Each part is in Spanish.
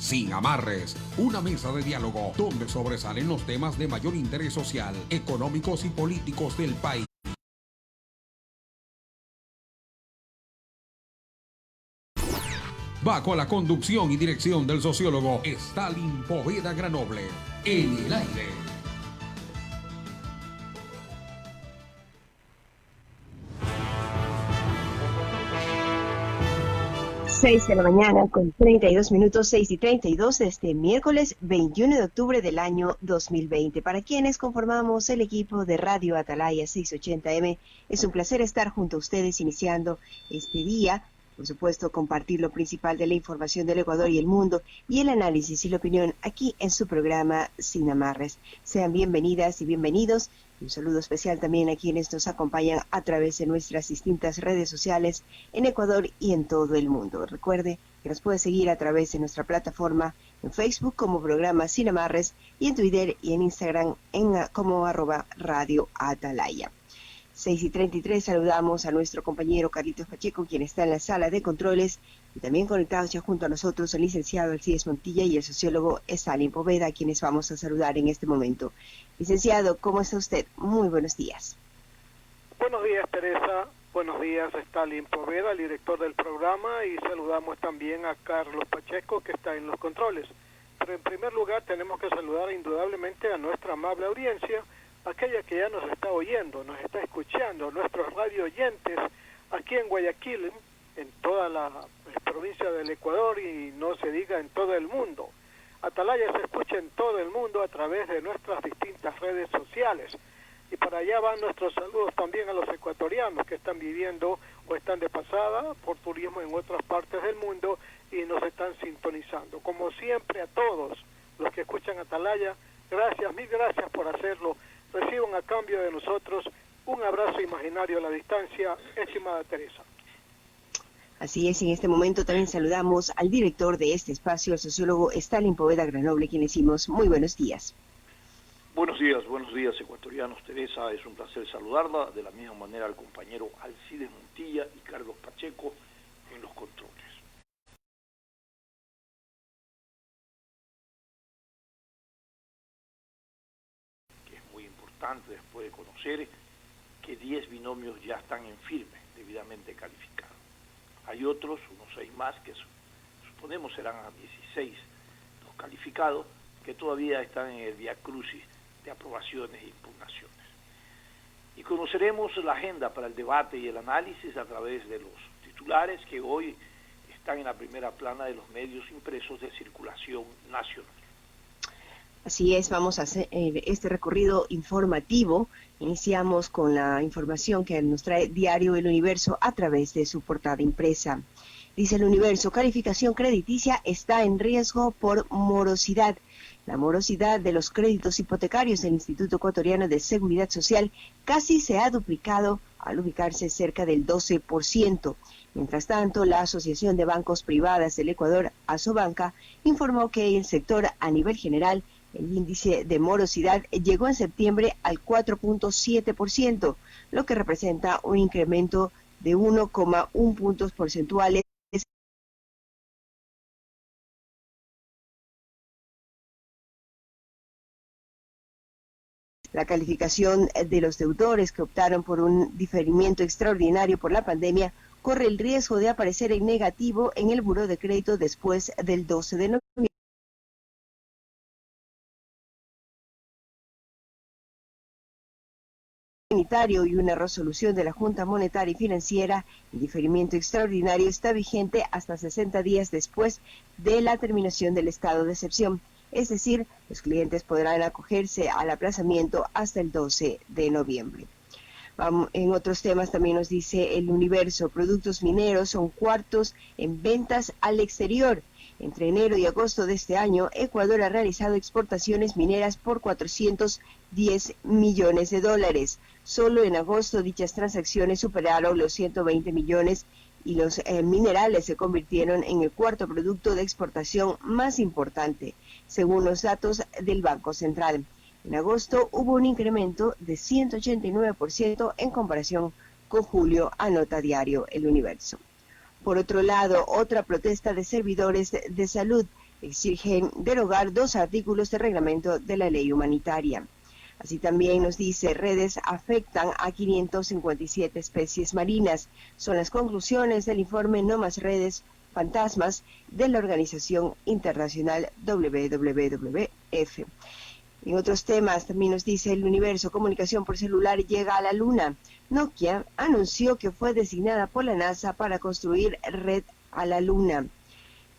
Sin Amarres, una mesa de diálogo donde sobresalen los temas de mayor interés social, económicos y políticos del país. Bajo la conducción y dirección del sociólogo Stalin Poveda Granoble. En el aire. Seis de la mañana con 32 minutos, 6:32 de este miércoles 21 de octubre del año 2020. Para quienes conformamos el equipo de Radio Atalaya 680M, es un placer estar junto a ustedes iniciando este día. Por supuesto, compartir lo principal de la información del Ecuador y el mundo y el análisis y la opinión aquí en su programa Sin Amarres. Sean bienvenidas y bienvenidos. Un saludo especial también a quienes nos acompañan a través de nuestras distintas redes sociales en Ecuador y en todo el mundo. Recuerde que nos puede seguir a través de nuestra plataforma en Facebook como programa Sin Amarres y en Twitter y en Instagram como @Radio Atalaya. 6:33, saludamos a nuestro compañero Carlitos Pacheco, quien está en la sala de controles, y también conectados ya junto a nosotros el licenciado Alcides Montilla y el sociólogo Stalin Poveda, a quienes vamos a saludar en este momento. Licenciado, ¿cómo está usted? Muy buenos días. Buenos días, Teresa. Buenos días, Stalin Poveda, el director del programa, y saludamos también a Carlos Pacheco, que está en los controles. Pero en primer lugar tenemos que saludar indudablemente a nuestra amable audiencia, aquella que ya nos está oyendo, nos está escuchando, nuestros radio oyentes aquí en Guayaquil, en toda la provincia del Ecuador y no se diga en todo el mundo. Atalaya se escucha en todo el mundo a través de nuestras distintas redes sociales. Y para allá van nuestros saludos también a los ecuatorianos que están viviendo o están de pasada por turismo en otras partes del mundo y nos están sintonizando. Como siempre, a todos los que escuchan Atalaya, gracias, mil gracias por hacerlo. Reciban a cambio de nosotros un abrazo imaginario a la distancia, estimada Teresa. Así es, en este momento también saludamos al director de este espacio, el sociólogo Stalin Poveda Granoble, quien decimos muy buenos días. Buenos días ecuatorianos. Teresa, es un placer saludarla, de la misma manera al compañero Alcides Montilla y Carlos Pacheco en los controles. Después de conocer que 10 binomios ya están en firme, debidamente calificados. Hay otros, unos 6 más, que suponemos serán a 16 los calificados, que todavía están en el viacrucis de aprobaciones e impugnaciones. Y conoceremos la agenda para el debate y el análisis a través de los titulares que hoy están en la primera plana de los medios impresos de circulación nacional. Así es, vamos a hacer este recorrido informativo. Iniciamos con la información que nos trae Diario El Universo a través de su portada impresa. Dice El Universo, calificación crediticia está en riesgo por morosidad. La morosidad de los créditos hipotecarios del Instituto Ecuatoriano de Seguridad Social casi se ha duplicado al ubicarse cerca del 12%. Mientras tanto, la Asociación de Bancos Privadas del Ecuador, Asobanca, informó que el sector a nivel general, el índice de morosidad llegó en septiembre al 4.7%, lo que representa un incremento de 1,1 puntos porcentuales. La calificación de los deudores que optaron por un diferimiento extraordinario por la pandemia corre el riesgo de aparecer en negativo en el buró de crédito después del 12 de noviembre. Y una resolución de la Junta Monetaria y Financiera, el diferimiento extraordinario está vigente hasta 60 días después de la terminación del estado de excepción. Es decir, los clientes podrán acogerse al aplazamiento hasta el 12 de noviembre. En otros temas también nos dice El Universo, productos mineros son cuartos en ventas al exterior. Entre enero y agosto de este año, Ecuador ha realizado exportaciones mineras por 410 millones de dólares. Solo en agosto dichas transacciones superaron los 120 millones y los minerales se convirtieron en el cuarto producto de exportación más importante, según los datos del Banco Central. En agosto hubo un incremento de 189% en comparación con julio, anota Diario El Universo. Por otro lado, otra protesta de servidores de salud. exigen derogar 2 artículos del reglamento de la ley humanitaria. Así también nos dice, redes afectan a 557 especies marinas. Son las conclusiones del informe No Más Redes Fantasmas de la organización internacional WWF. En otros temas también nos dice El Universo, comunicación por celular llega a la Luna. Nokia anunció que fue designada por la NASA para construir red a la Luna.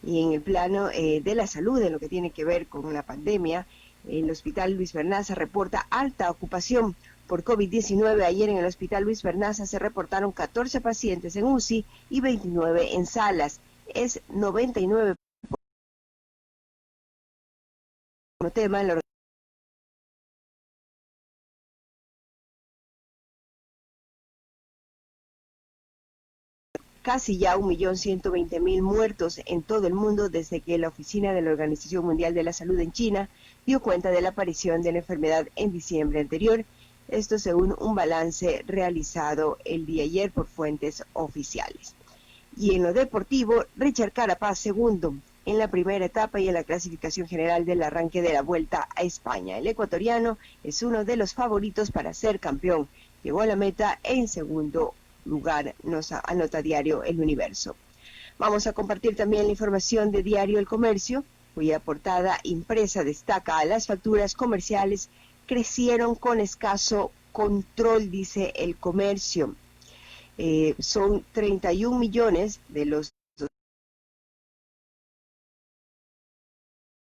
Y en el plano de la salud, en lo que tiene que ver con la pandemia, el Hospital Luis Bernaza reporta alta ocupación por COVID-19. Ayer en el Hospital Luis Bernaza se reportaron 14 pacientes en UCI y 29 en salas. Es 99% tema en la casi ya 1.120.000 muertos en todo el mundo desde que la Oficina de la Organización Mundial de la Salud en China dio cuenta de la aparición de la enfermedad en diciembre anterior. Esto según un balance realizado el día ayer por fuentes oficiales. Y en lo deportivo, Richard Carapaz segundo en la primera etapa y en la clasificación general del arranque de la Vuelta a España. El ecuatoriano es uno de los favoritos para ser campeón. Llegó a la meta en segundo lugar, nos anota Diario El Universo. Vamos a compartir también la información de Diario El Comercio, cuya portada impresa destaca: las facturas comerciales crecieron con escaso control, dice El Comercio. Son 31 millones de los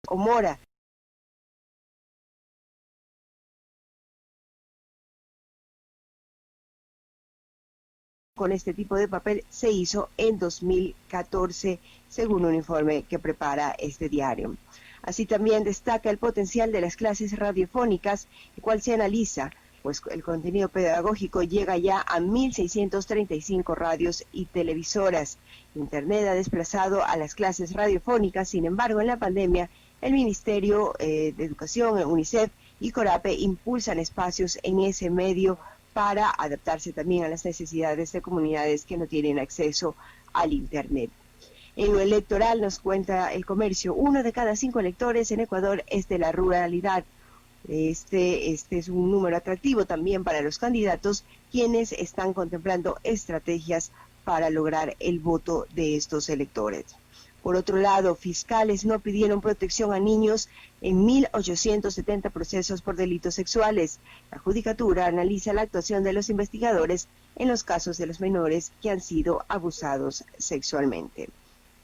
Omora. Con este tipo de papel se hizo en 2014, según un informe que prepara este diario. Así también destaca el potencial de las clases radiofónicas, el cual se analiza, pues el contenido pedagógico llega ya a 1.635 radios y televisoras. Internet ha desplazado a las clases radiofónicas. Sin embargo, en la pandemia, el Ministerio de Educación, UNICEF y CORAPE impulsan espacios en ese medio para adaptarse también a las necesidades de comunidades que no tienen acceso al Internet. En lo electoral nos cuenta El Comercio, 1 de cada 5 electores en Ecuador es de la ruralidad. Este es un número atractivo también para los candidatos, quienes están contemplando estrategias para lograr el voto de estos electores. Por otro lado, fiscales no pidieron protección a niños en 1.870 procesos por delitos sexuales. La Judicatura analiza la actuación de los investigadores en los casos de los menores que han sido abusados sexualmente.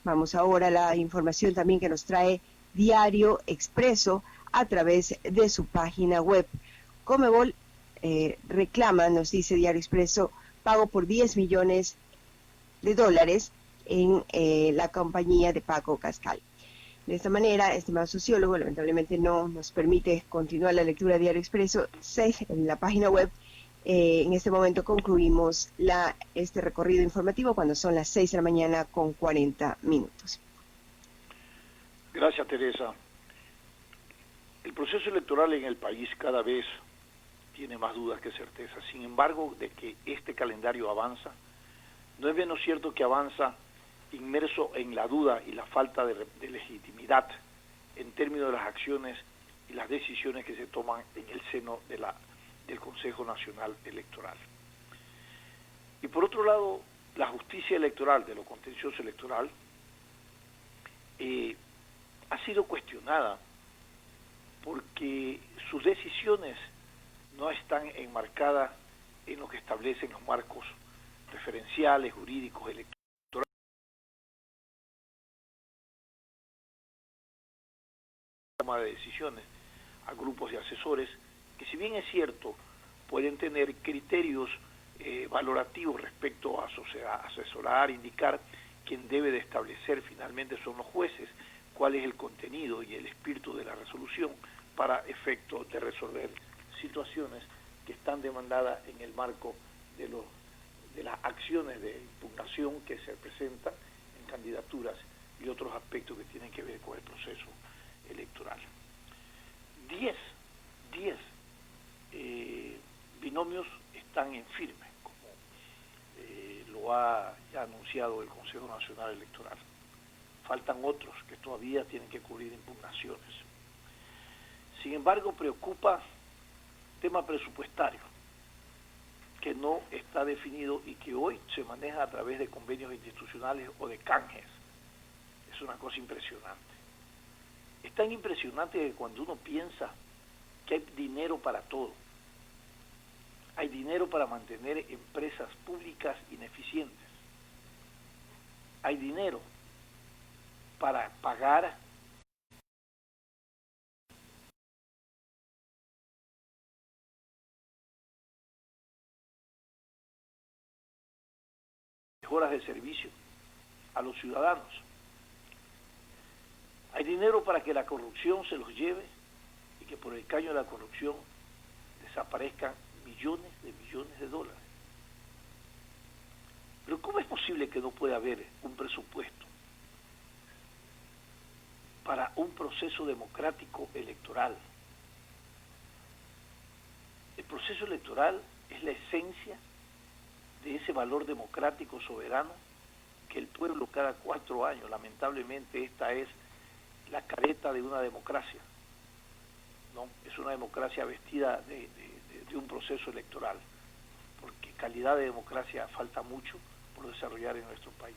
Vamos ahora a la información también que nos trae Diario Expreso a través de su página web. Conmebol reclama, nos dice Diario Expreso, pago por $10 millones en la compañía de Paco Cascal. De esta manera, estimado sociólogo, lamentablemente no nos permite continuar la lectura de Diario Expreso. En la página web, en este momento concluimos este recorrido informativo cuando son las 6 de la mañana con 40 minutos. Gracias, Teresa. El proceso electoral en el país cada vez tiene más dudas que certezas. Sin embargo, de que este calendario avanza, no es menos cierto que avanza inmerso en la duda y la falta de legitimidad en términos de las acciones y las decisiones que se toman en el seno del Consejo Nacional Electoral. Y por otro lado, la justicia electoral, de lo contencioso electoral, ha sido cuestionada porque sus decisiones no están enmarcadas en lo que establecen los marcos referenciales, jurídicos, electorales, toma de decisiones a grupos de asesores que, si bien es cierto, pueden tener criterios valorativos respecto a asesorar, indicar, quien debe de establecer finalmente son los jueces cuál es el contenido y el espíritu de la resolución para efecto de resolver situaciones que están demandadas en el marco de las acciones de impugnación que se presentan en candidaturas y otros aspectos que tienen que ver con el proceso electoral. 10 binomios están en firme, como lo ha ya anunciado el Consejo Nacional Electoral. faltan otros que todavía tienen que cubrir impugnaciones. Sin embargo, preocupa el tema presupuestario, que no está definido y que hoy se maneja a través de convenios institucionales o de canjes. Es una cosa impresionante. Es tan impresionante que cuando uno piensa que hay dinero para todo, hay dinero para mantener empresas públicas ineficientes, hay dinero para pagar mejoras de servicio a los ciudadanos. Hay dinero para que la corrupción se los lleve y que por el caño de la corrupción desaparezcan millones de dólares. Pero ¿cómo es posible que no pueda haber un presupuesto para un proceso democrático electoral? El proceso electoral es la esencia de ese valor democrático soberano que el pueblo cada 4 años, lamentablemente esta es la careta de una democracia, ¿no? Es una democracia vestida de un proceso electoral, porque calidad de democracia falta mucho por desarrollar en nuestro país.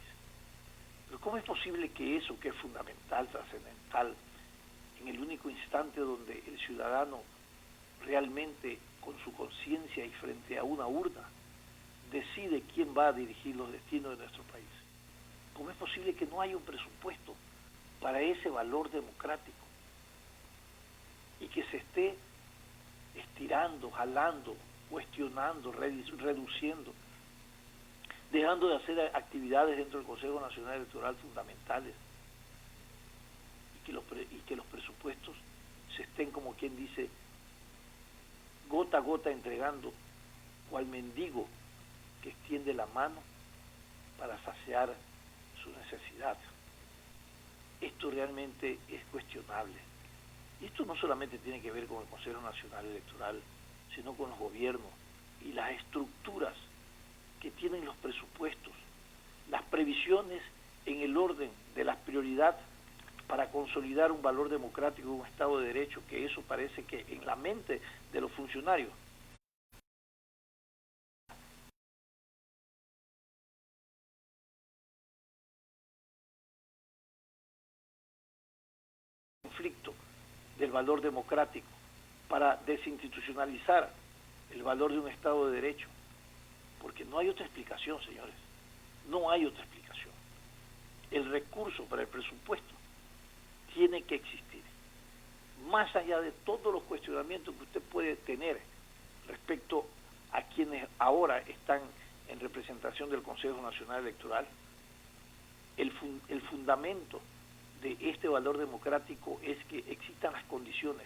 Pero ¿cómo es posible que eso, que es fundamental, trascendental, en el único instante donde el ciudadano realmente con su conciencia y frente a una urna decide quién va a dirigir los destinos de nuestro país? ¿Cómo es posible que no haya un presupuesto para ese valor democrático y que se esté estirando, jalando, cuestionando, reduciendo, dejando de hacer actividades dentro del Consejo Nacional Electoral fundamentales y que los presupuestos se estén, como quien dice, gota a gota entregando, cual mendigo que extiende la mano para saciar su necesidad? Esto realmente es cuestionable. Y esto no solamente tiene que ver con el Consejo Nacional Electoral, sino con los gobiernos y las estructuras que tienen los presupuestos, las previsiones en el orden de las prioridades para consolidar un valor democrático, un Estado de Derecho, que eso parece que en la mente de los funcionarios conflicto del valor democrático para desinstitucionalizar el valor de un Estado de Derecho, porque no hay otra explicación, señores, no hay otra explicación. El recurso para el presupuesto tiene que existir, más allá de todos los cuestionamientos que usted puede tener respecto a quienes ahora están en representación del Consejo Nacional Electoral. El fundamento de este valor democrático es que existan las condiciones,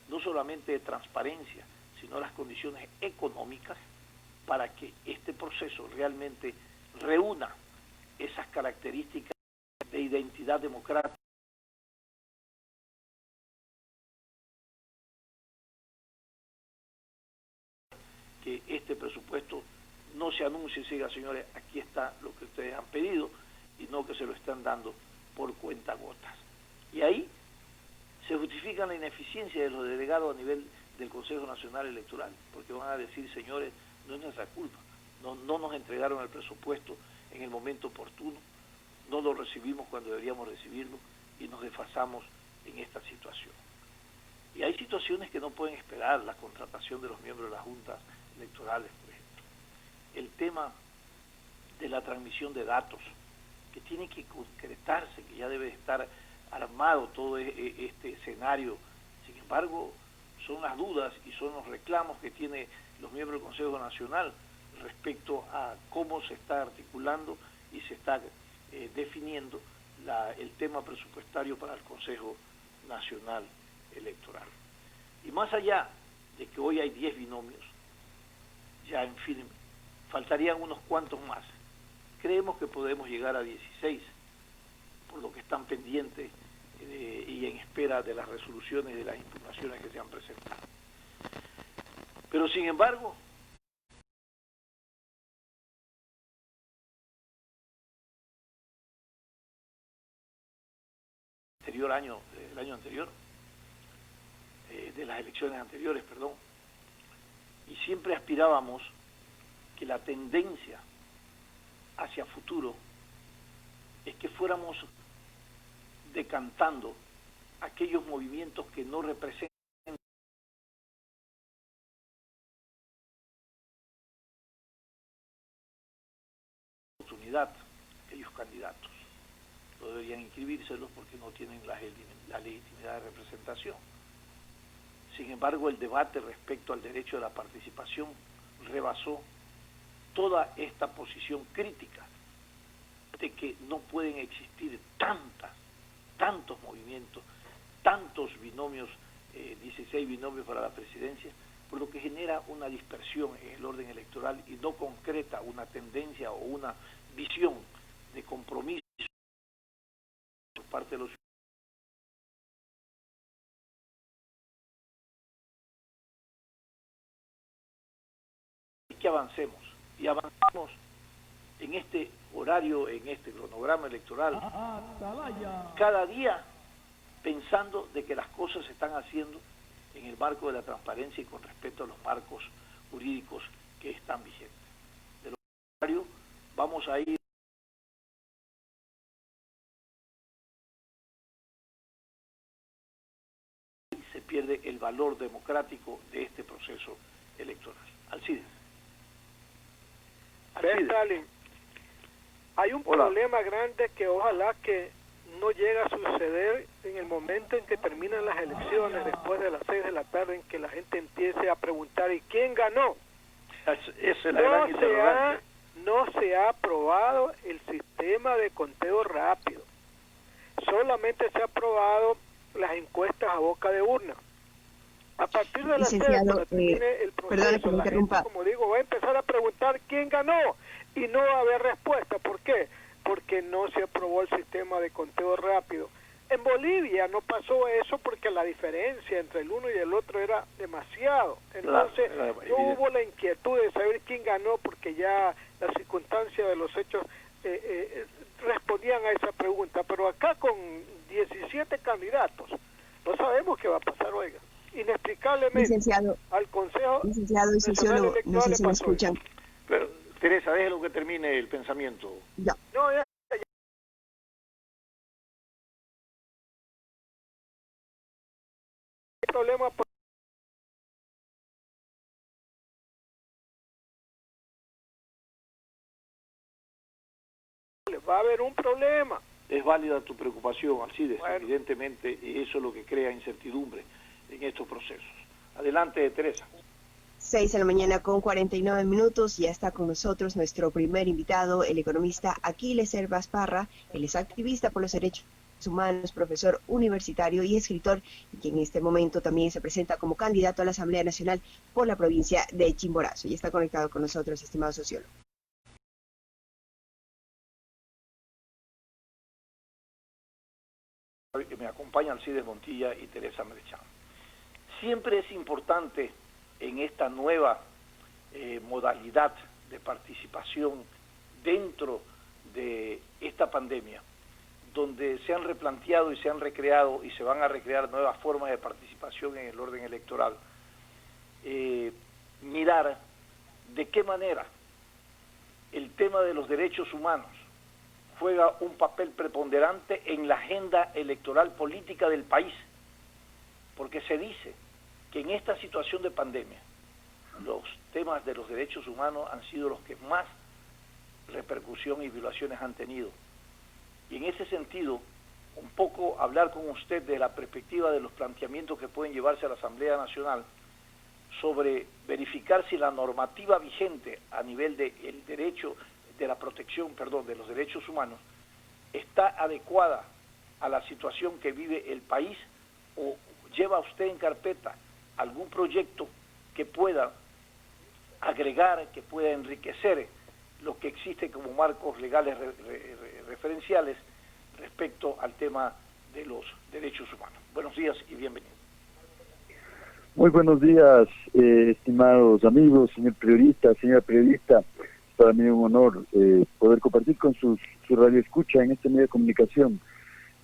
no solamente de transparencia, sino las condiciones económicas para que este proceso realmente reúna esas características de identidad democrática que este presupuesto no se anuncie y se diga, señores, aquí está lo que ustedes han pedido, y no que se lo están dando por cuentagotas. Y ahí se justifica la ineficiencia de los delegados a nivel del Consejo Nacional Electoral, porque van a decir, señores, no es nuestra culpa, no nos entregaron el presupuesto en el momento oportuno, no lo recibimos cuando deberíamos recibirlo y nos desfasamos en esta situación. Y hay situaciones que no pueden esperar, la contratación de los miembros de las juntas electorales, por ejemplo. El tema de la transmisión de datos, que tiene que concretarse, que ya debe estar armado todo este escenario. Sin embargo, son las dudas y son los reclamos que tiene los miembros del Consejo Nacional respecto a cómo se está articulando y se está definiendo el tema presupuestario para el Consejo Nacional Electoral. Y más allá de que hoy hay 10 binomios ya en firme, faltarían unos cuantos más. Creemos que podemos llegar a 16, por lo que están pendientes y en espera de las resoluciones de las impugnaciones que se han presentado. Pero sin embargo, el año anterior, de las elecciones anteriores, perdón, y siempre aspirábamos que la tendencia hacia futuro es que fuéramos decantando aquellos movimientos que no representan oportunidad, aquellos candidatos. No deberían inscribírselos porque no tienen la legitimidad de representación. Sin embargo, el debate respecto al derecho de la participación rebasó toda esta posición crítica de que no pueden existir tantos movimientos, tantos binomios, 16 binomios para la presidencia, por lo que genera una dispersión en el orden electoral y no concreta una tendencia o una visión de compromiso por parte de los que avancemos y avancemos en este horario, en este cronograma electoral, cada día pensando de que las cosas se están haciendo en el marco de la transparencia y con respeto a los marcos jurídicos que están vigentes. De lo contrario, vamos a ir y se pierde el valor democrático de este proceso electoral. Alcides. Stalin, hay un problema grande que ojalá que no llega a suceder en el momento en que terminan las elecciones, después de las 6 de la tarde, en que la gente empiece a preguntar ¿y quién ganó? Esa es la gran interrogante. No se ha aprobado el sistema de conteo rápido. Solamente se ha aprobado las encuestas a boca de urna. A partir de las 6, cuando termine el proceso, la gente, como digo, va a empezar a preguntar quién ganó y no va a haber respuesta. ¿Por qué? Porque no se aprobó el sistema de conteo rápido. En Bolivia no pasó eso porque la diferencia entre el uno y el otro era demasiado. Entonces no hubo la inquietud de saber quién ganó porque ya las circunstancias de los hechos respondían a esa pregunta. Pero acá con 17 candidatos no sabemos qué va a pasar, oiga. Inexplicablemente licenciado, al Consejo licenciado y sociólogo, no sé si me escuchan. Pero, Teresa, déjelo que termine el pensamiento. Ya. No, ya. El problema va a haber un problema. Es válida tu preocupación, Alcides, bueno. Evidentemente, y eso es lo que crea incertidumbre en estos procesos. Adelante, Teresa. 6 de la mañana con 49 minutos, ya está con nosotros nuestro primer invitado, el economista Aquiles Hervas Parra. Él es activista por los derechos humanos, profesor universitario y escritor, y que en este momento también se presenta como candidato a la Asamblea Nacional por la provincia de Chimborazo. Y está conectado con nosotros, estimado sociólogo. Me acompaña Alcides Montilla y Teresa Merechán. Siempre es importante en esta nueva modalidad de participación dentro de esta pandemia, donde se han replanteado y se han recreado y se van a recrear nuevas formas de participación en el orden electoral, mirar de qué manera el tema de los derechos humanos juega un papel preponderante en la agenda electoral política del país, porque se dice que en esta situación de pandemia los temas de los derechos humanos han sido los que más repercusión y violaciones han tenido. Y en ese sentido, un poco hablar con usted de la perspectiva de los planteamientos que pueden llevarse a la Asamblea Nacional sobre verificar si la normativa vigente a nivel del derecho de la protección, de los derechos humanos, está adecuada a la situación que vive el país, o lleva usted en carpeta algún proyecto que pueda agregar, que pueda enriquecer lo que existe como marcos legales referenciales respecto al tema de los derechos humanos. Buenos días y bienvenido. Muy buenos días, estimados amigos, señor periodista, señora periodista. Para mí es un honor poder compartir con su radioescucha en este medio de comunicación.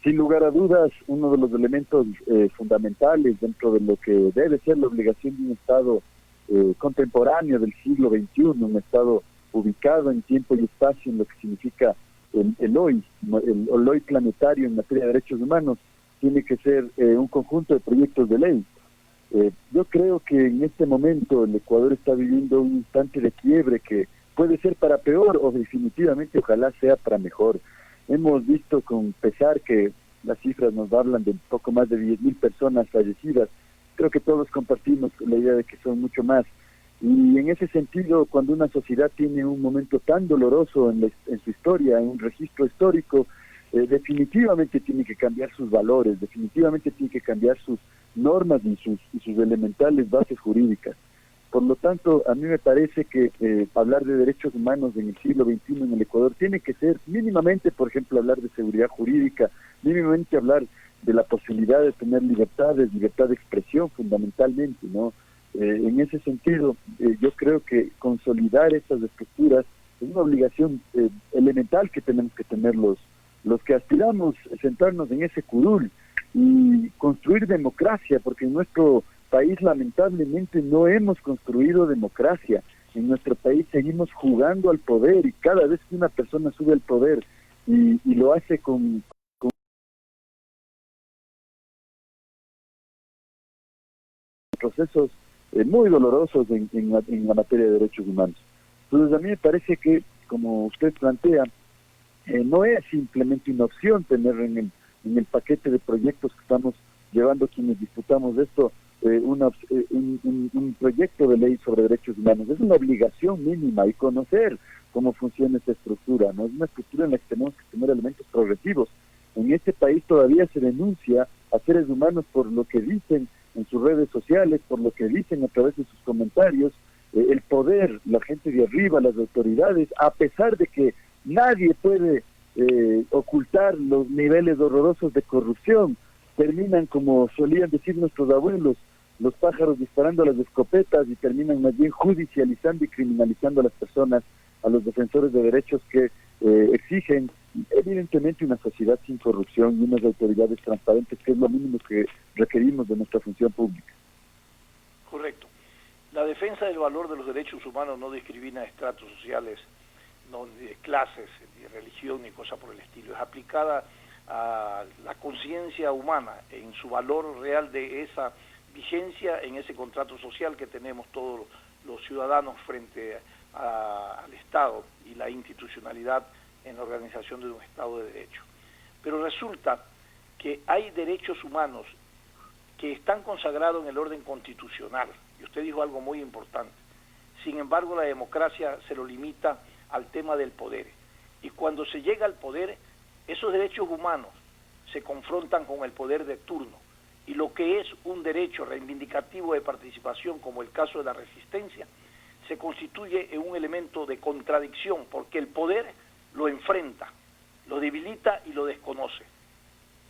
Sin lugar a dudas, uno de los elementos fundamentales dentro de lo que debe ser la obligación de un Estado contemporáneo del siglo XXI, un Estado ubicado en tiempo y espacio en lo que significa el hoy planetario en materia de derechos humanos, tiene que ser un conjunto de proyectos de ley. Yo creo que en este momento el Ecuador está viviendo un instante de quiebre que puede ser para peor o definitivamente ojalá sea para mejor. Hemos visto con pesar que las cifras nos hablan de poco más de 10.000 personas fallecidas. Creo que todos compartimos la idea de que son mucho más. Y en ese sentido, cuando una sociedad tiene un momento tan doloroso en su historia, en un registro histórico, definitivamente tiene que cambiar sus valores, definitivamente tiene que cambiar sus normas y sus elementales bases jurídicas. Por lo tanto, a mí me parece que hablar de derechos humanos en el siglo XXI en el Ecuador tiene que ser mínimamente, por ejemplo, hablar de seguridad jurídica, mínimamente hablar de la posibilidad de tener libertades, libertad de expresión fundamentalmente, ¿no? En ese sentido, yo creo que consolidar estas estructuras es una obligación elemental que tenemos que tener los que aspiramos a sentarnos en ese curul y construir democracia, porque en nuestro país lamentablemente no hemos construido democracia. En nuestro país seguimos jugando al poder y cada vez que una persona sube al poder y lo hace con procesos muy dolorosos en la materia de derechos humanos. Entonces a mí me parece que, como usted plantea, no es simplemente una opción tener en el paquete de proyectos que estamos llevando quienes disputamos esto, un proyecto de ley sobre derechos humanos. Es una obligación mínima y conocer cómo funciona esta estructura, ¿no? Es una estructura en la que tenemos que tener elementos progresivos. En este país todavía se denuncia a seres humanos por lo que dicen en sus redes sociales, por lo que dicen a través de sus comentarios, el poder, la gente de arriba, las autoridades, a pesar de que nadie puede ocultar los niveles horrorosos de corrupción, terminan, como solían decir nuestros abuelos, los pájaros disparando a las escopetas y terminan más bien judicializando y criminalizando a las personas, a los defensores de derechos que exigen evidentemente una sociedad sin corrupción y unas autoridades transparentes, que es lo mínimo que requerimos de nuestra función pública. Correcto. La defensa del valor de los derechos humanos no discrimina estratos sociales, no de clases, ni religión, ni cosa por el estilo. Es aplicada a la conciencia humana en su valor real de esa vigencia en ese contrato social que tenemos todos los ciudadanos frente al Estado y la institucionalidad en la organización de un Estado de Derecho. Pero resulta que hay derechos humanos que están consagrados en el orden constitucional, y usted dijo algo muy importante. Sin embargo, la democracia se lo limita al tema del poder, y cuando se llega al poder, esos derechos humanos se confrontan con el poder de turno, y lo que es un derecho reivindicativo de participación, como el caso de la resistencia, se constituye en un elemento de contradicción, porque el poder lo enfrenta, lo debilita y lo desconoce.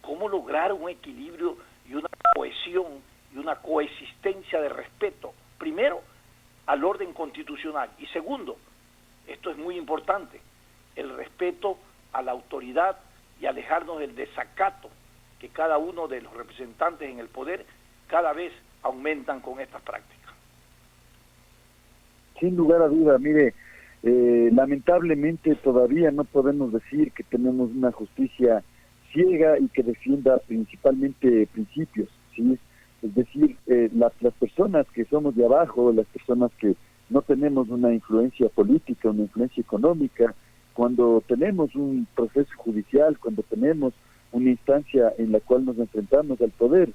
¿Cómo lograr un equilibrio y una cohesión y una coexistencia de respeto? Primero, al orden constitucional, y segundo, esto es muy importante, el respeto a la autoridad y alejarnos del desacato que cada uno de los representantes en el poder cada vez aumentan con estas prácticas. Sin lugar a duda, mire, lamentablemente todavía no podemos decir que tenemos una justicia ciega y que defienda principalmente principios, ¿sí? Es decir, las personas que somos de abajo, las personas que no tenemos una influencia política, una influencia económica, cuando tenemos un proceso judicial, cuando tenemos una instancia en la cual nos enfrentamos al poder,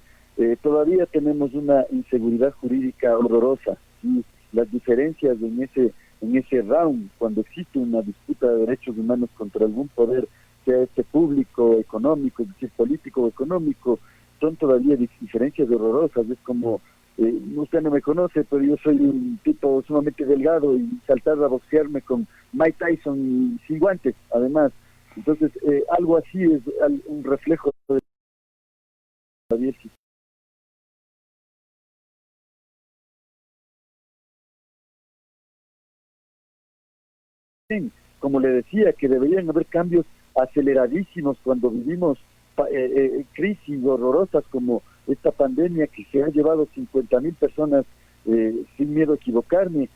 todavía tenemos una inseguridad jurídica horrorosa, ¿sí? Las diferencias en ese round, cuando existe una disputa de derechos humanos contra algún poder, sea este público, económico, es decir, político o económico, son todavía diferencias horrorosas. Es como, usted no me conoce, pero yo soy un tipo sumamente delgado y saltar a boxearme con Mike Tyson sin guantes, además. Entonces, algo así es un reflejo de todavía existe. Como le decía, que deberían haber cambios aceleradísimos cuando vivimos crisis horrorosas como esta pandemia que se ha llevado 50.000 personas, sin miedo a equivocarme,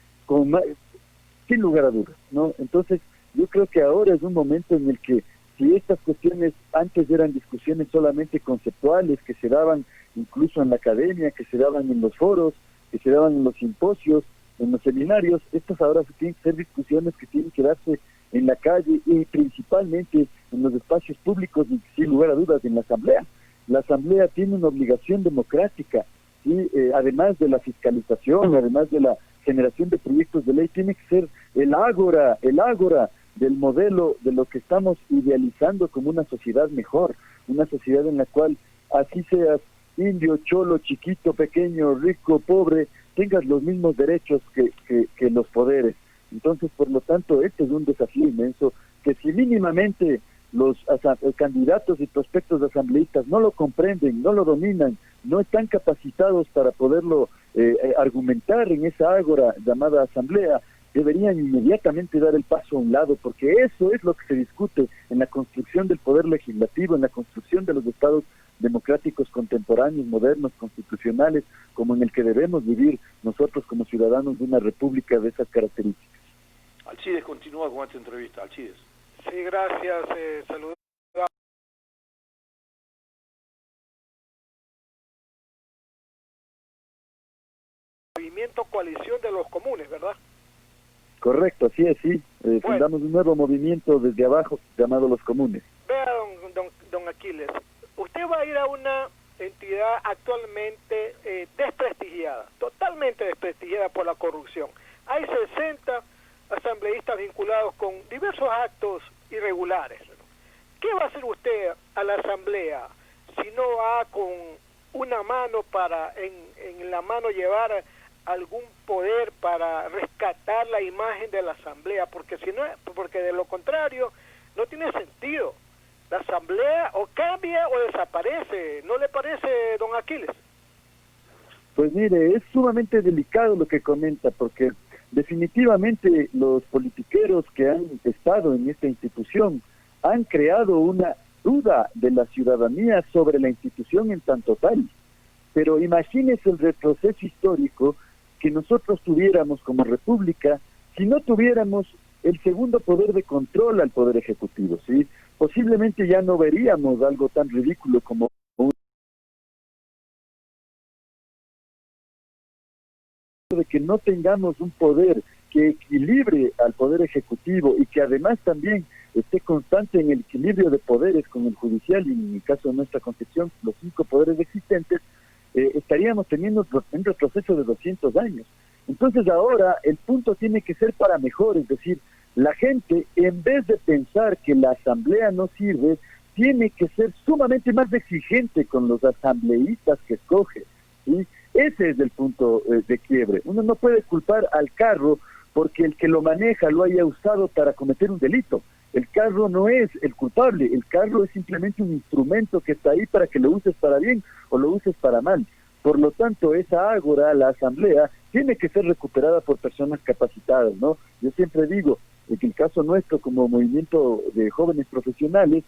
sin lugar a dudas, ¿no? Entonces, yo creo que ahora es un momento en el que si estas cuestiones antes eran discusiones solamente conceptuales, que se daban incluso en la academia, que se daban en los foros, que se daban en los simposios, en los seminarios, estas ahora tienen que ser discusiones que tienen que darse en la calle y principalmente en los espacios públicos y sin lugar a dudas en la Asamblea. La Asamblea tiene una obligación democrática, ¿sí? Además de la fiscalización, además de la generación de proyectos de ley, tiene que ser el ágora del modelo de lo que estamos idealizando como una sociedad mejor, una sociedad en la cual así seas indio, cholo, chiquito, pequeño, rico, pobre, tengas los mismos derechos que los poderes. Entonces, por lo tanto, este es un desafío inmenso, que si mínimamente los candidatos y prospectos de asambleístas no lo comprenden, no lo dominan, no están capacitados para poderlo argumentar en esa ágora llamada asamblea, deberían inmediatamente dar el paso a un lado, porque eso es lo que se discute en la construcción del poder legislativo, en la construcción de los estados democráticos contemporáneos, modernos, constitucionales, como en el que debemos vivir nosotros como ciudadanos de una república de esas características. Alcides continúa con esta entrevista. Alcides. Sí, gracias. Saludos. Movimiento Coalición de los Comunes, ¿verdad? Correcto, así es, sí. Fundamos un nuevo movimiento desde abajo llamado Los Comunes. Vea, don Aquiles, usted va a ir a una entidad actualmente desprestigiada, totalmente desprestigiada por la corrupción. Hay 60 asambleístas vinculados con diversos actos irregulares. ¿Qué va a hacer usted a la asamblea si no va con una mano para en la mano llevar algún poder para rescatar la imagen de la asamblea? Porque si no, porque de lo contrario no tiene sentido. La asamblea o cambia o desaparece. ¿No le parece, don Aquiles? Pues mire, es sumamente delicado lo que comenta, porque definitivamente los politiqueros que han estado en esta institución han creado una duda de la ciudadanía sobre la institución en tanto tal. Pero imagínese el retroceso histórico que nosotros tuviéramos como república si no tuviéramos el segundo poder de control al poder ejecutivo, ¿sí? Posiblemente ya no veríamos algo tan ridículo como de que no tengamos un poder que equilibre al poder ejecutivo y que además también esté constante en el equilibrio de poderes con el judicial y en el caso de nuestra concepción los 5 poderes existentes, estaríamos teniendo un retroceso de 200 años. Entonces ahora el punto tiene que ser para mejor, es decir, la gente en vez de pensar que la asamblea no sirve, tiene que ser sumamente más exigente con los asambleístas que escoge, ¿sí? Ese es el punto de quiebre. Uno no puede culpar al carro porque el que lo maneja lo haya usado para cometer un delito. El carro no es el culpable, el carro es simplemente un instrumento que está ahí para que lo uses para bien o lo uses para mal. Por lo tanto, esa ágora, la asamblea, tiene que ser recuperada por personas capacitadas, ¿no? Yo siempre digo que el caso nuestro como movimiento de jóvenes profesionales,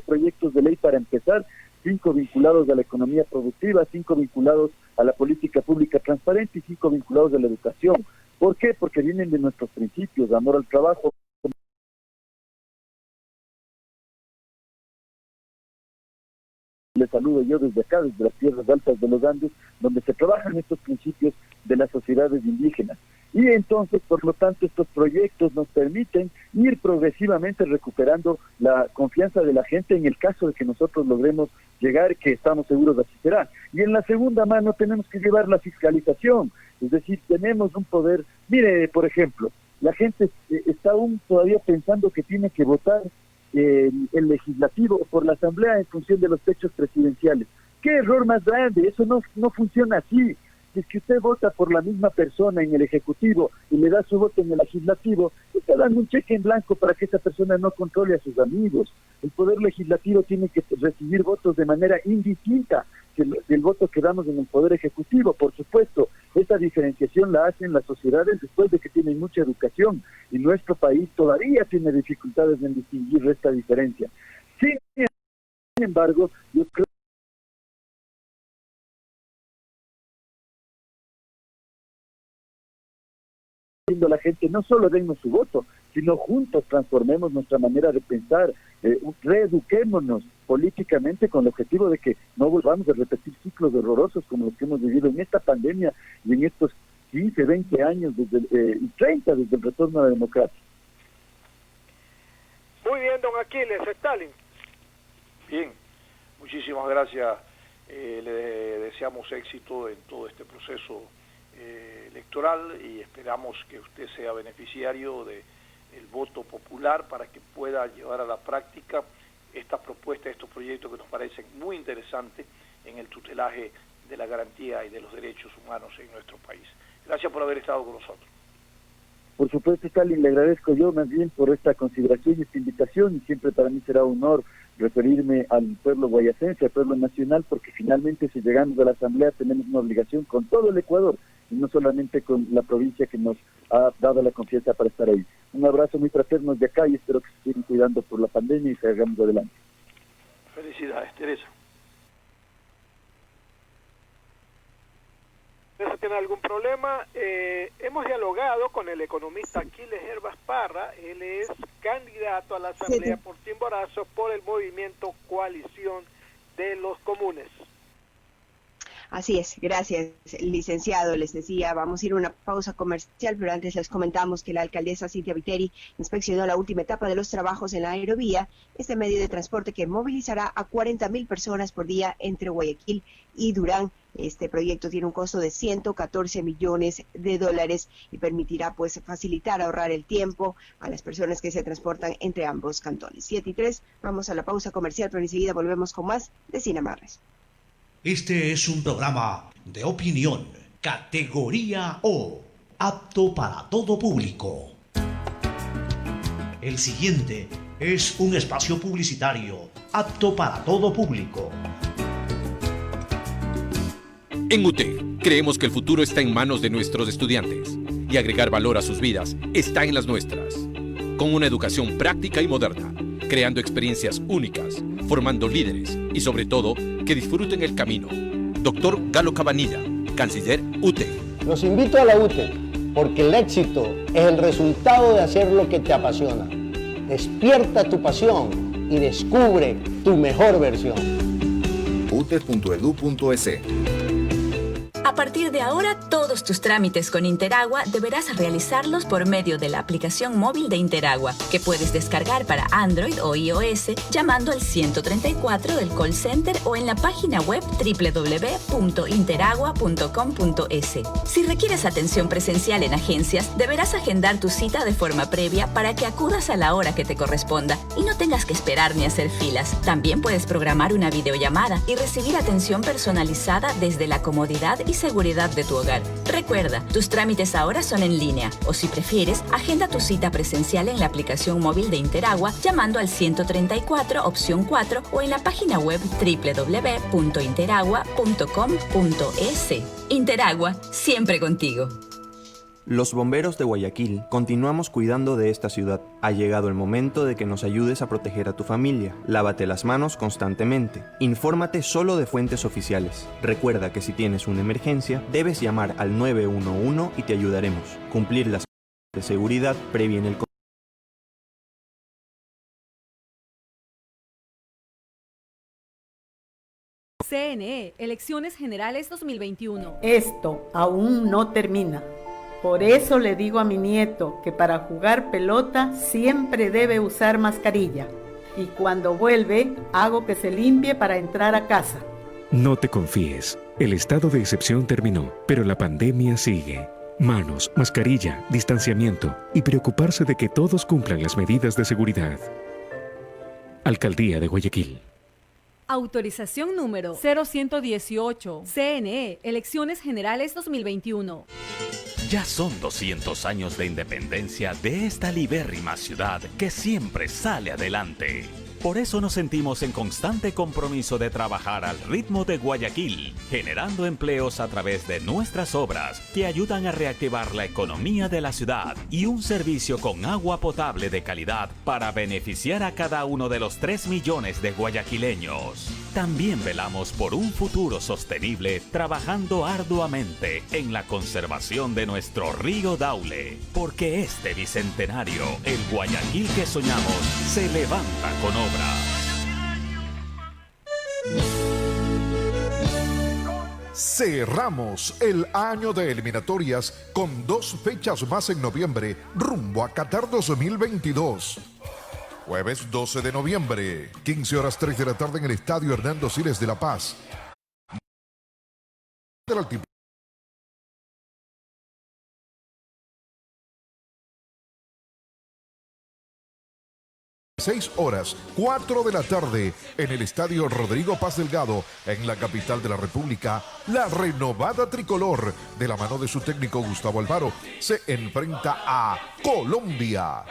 proyectos de ley para empezar, 5 vinculados a la economía productiva, 5 vinculados a la política pública transparente y 5 vinculados a la educación. ¿Por qué? Porque vienen de nuestros principios, amor al trabajo. Les saludo yo desde acá, desde las tierras altas de los Andes, donde se trabajan estos principios de las sociedades indígenas. Y entonces, por lo tanto, estos proyectos nos permiten ir progresivamente recuperando la confianza de la gente en el caso de que nosotros logremos llegar, que estamos seguros de así será. Y en la segunda mano tenemos que llevar la fiscalización, es decir, tenemos un poder. Mire, por ejemplo, la gente está aún todavía pensando que tiene que votar el legislativo por la asamblea en función de los techos presidenciales. ¡Qué error más grande! Eso no funciona así. Si es que usted vota por la misma persona en el Ejecutivo y le da su voto en el Legislativo, está dando un cheque en blanco para que esa persona no controle a sus amigos. El Poder Legislativo tiene que recibir votos de manera indistinta del voto que damos en el Poder Ejecutivo. Por supuesto, esta diferenciación la hacen las sociedades después de que tienen mucha educación, y nuestro país todavía tiene dificultades en distinguir esta diferencia. Sin embargo, yo creo a la gente, no solo dennos su voto, sino juntos transformemos nuestra manera de pensar, reeduquémonos políticamente con el objetivo de que no volvamos a repetir ciclos horrorosos como los que hemos vivido en esta pandemia y en estos 15, 20 años y 30 desde el retorno a la democracia. Muy bien, don Aquiles. Stalin. Bien, muchísimas gracias. Le deseamos éxito en todo este proceso electoral y esperamos que usted sea beneficiario del voto popular para que pueda llevar a la práctica estas propuestas, estos proyectos que nos parecen muy interesantes en el tutelaje de la garantía y de los derechos humanos en nuestro país. Gracias por haber estado con nosotros. Por supuesto, Stalin, le agradezco yo más bien por esta consideración y esta invitación, y siempre para mí será un honor referirme al pueblo guayacense, al pueblo nacional, porque finalmente si llegamos a la Asamblea tenemos una obligación con todo el Ecuador, y no solamente con la provincia que nos ha dado la confianza para estar ahí. Un abrazo muy fraterno de acá y espero que se sigan cuidando por la pandemia y salgamos adelante. Felicidades, Teresa. ¿Tiene algún problema? Hemos dialogado con el economista Aquiles Herbas Parra. Él es candidato a la Asamblea por Chimborazo por el movimiento Coalición de los Comunes. Así es, gracias, licenciado. Les decía, vamos a ir a una pausa comercial, pero antes les comentamos que la alcaldesa Cintia Viteri inspeccionó la última etapa de los trabajos en la aerovía, este medio de transporte que movilizará a 40.000 personas por día entre Guayaquil y Durán. Este proyecto tiene un costo de 114 millones de dólares y permitirá pues facilitar, ahorrar el tiempo a las personas que se transportan entre ambos cantones. 7:03, vamos a la pausa comercial, pero enseguida volvemos con más de Sin Amarres. Este es un programa de opinión, categoría O, apto para todo público. El siguiente es un espacio publicitario, apto para todo público. En UTE, creemos que el futuro está en manos de nuestros estudiantes y agregar valor a sus vidas está en las nuestras. Con una educación práctica y moderna, creando experiencias únicas, formando líderes y sobre todo, que disfruten el camino. Doctor Galo Cabanilla, Canciller UTE. Los invito a la UTE porque el éxito es el resultado de hacer lo que te apasiona. Despierta tu pasión y descubre tu mejor versión. ute.edu.es. A partir de ahora, todos tus trámites con Interagua deberás realizarlos por medio de la aplicación móvil de Interagua, que puedes descargar para Android o iOS llamando al 134 del call center o en la página web www.interagua.com.es. Si requieres atención presencial en agencias, deberás agendar tu cita de forma previa para que acudas a la hora que te corresponda y no tengas que esperar ni hacer filas. También puedes programar una videollamada y recibir atención personalizada desde la comodidad y seguridad de tu hogar. Recuerda, tus trámites ahora son en línea, o si prefieres, agenda tu cita presencial en la aplicación móvil de Interagua llamando al 134 opción 4 o en la página web www.interagua.com.es. Interagua, siempre contigo. Los bomberos de Guayaquil continuamos cuidando de esta ciudad. Ha llegado el momento de que nos ayudes a proteger a tu familia. Lávate las manos constantemente. Infórmate solo de fuentes oficiales. Recuerda que si tienes una emergencia, debes llamar al 911 y te ayudaremos. Cumplir las medidas de seguridad previene el CNE, Elecciones Generales 2021. Esto aún no termina. Por eso le digo a mi nieto que para jugar pelota siempre debe usar mascarilla. Y cuando vuelve, hago que se limpie para entrar a casa. No te confíes. El estado de excepción terminó, pero la pandemia sigue. Manos, mascarilla, distanciamiento y preocuparse de que todos cumplan las medidas de seguridad. Alcaldía de Guayaquil. Autorización número 0118. CNE, Elecciones Generales 2021. Ya son 200 años de independencia de esta libérrima ciudad que siempre sale adelante. Por eso nos sentimos en constante compromiso de trabajar al ritmo de Guayaquil, generando empleos a través de nuestras obras que ayudan a reactivar la economía de la ciudad y un servicio con agua potable de calidad para beneficiar a cada uno de los 3 millones de guayaquileños. También velamos por un futuro sostenible, trabajando arduamente en la conservación de nuestro río Daule, porque este bicentenario, el Guayaquil que soñamos, se levanta con obras. Cerramos el año de eliminatorias con 2 fechas más en noviembre, rumbo a Qatar 2022. Jueves 12 de noviembre, 15 horas 3 de la tarde en el Estadio Hernando Siles de La Paz. Del altiplano. 6 horas, 4 de la tarde, en el Estadio Rodrigo Paz Delgado, en la capital de la República, la renovada tricolor, de la mano de su técnico Gustavo Alfaro, se enfrenta a Colombia.